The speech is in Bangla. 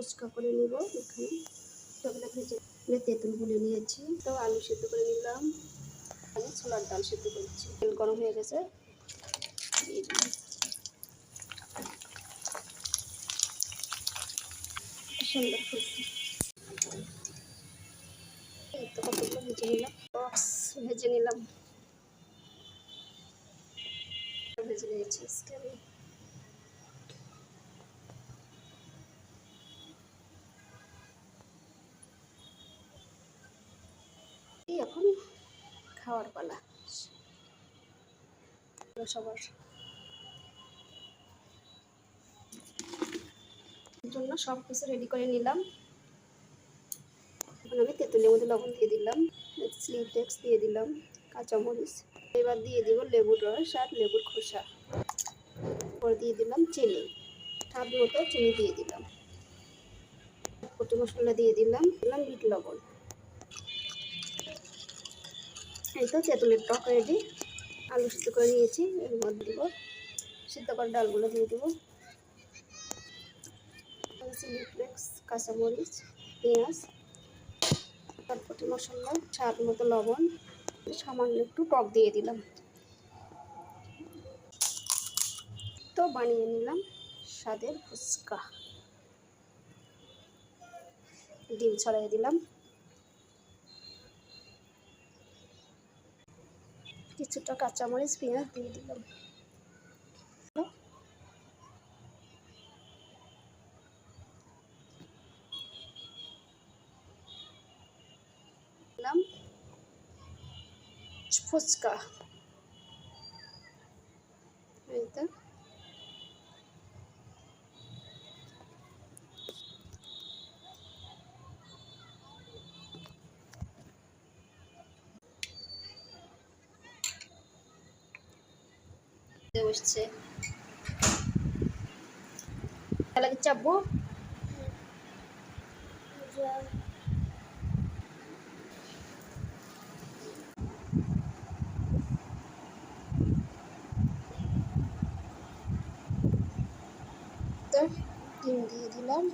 ফুচকা করে নিব। এখানে ছোটবেলা ভেজে তেঁতুল গুলে নিয়েছি। তো আলু সিদ্ধ করে নিলাম, আমি ছোলার ডাল সিদ্ধ করছি। তেল গরম হয়ে গেছে, দিয়ে দিলাম। সুন্দর ফুলছে, এই তো কতগুলো ভেজে নিলাম। বক্স ভেজে নিলাম, ভেজে নিয়েছি আজকে আমি। এখন খাওয়ার পালা সবার জন্য। সব কিছু রেডি করে নিলাম। এখন আমি তেঁতুলের মধ্যে লবণ দিয়ে দিলাম, চিলি ফ্লেক্স দিয়ে দিলাম, কাঁচামরিচ। এবার দিয়ে দিব লেবুর রস আর লেবুর খোসা। পরে দিয়ে দিলাম চিনি, স্বাদ মতো চিনি দিয়ে দিলাম। কটি মশলা দিয়ে দিলাম, বিট লবণ। এই তো তেঁতুলের টক রেডি। আলু সিদ্ধ করে নিয়েছি, এর মধ্যে দিব সিদ্ধ করা ডালগুলো দিয়ে দেবো। চিলি ফ্লেক্স, কাঁচামরিচ, পেঁয়াজ, চটপটি মশলা, স্বাদ মতো লবণ, সামান্য একটু টক দিয়ে দিলাম। তো বানিয়ে নিলাম স্বাদের ফুচকা। ডিম ছড়াই দিলাম, কিছুটা কাঁচামরিচ পেঁয়াজ দিয়ে দিলাম। ফুচকা এই তো বসছে লাগে চাপবো। ডিম দিয়ে দিলাম।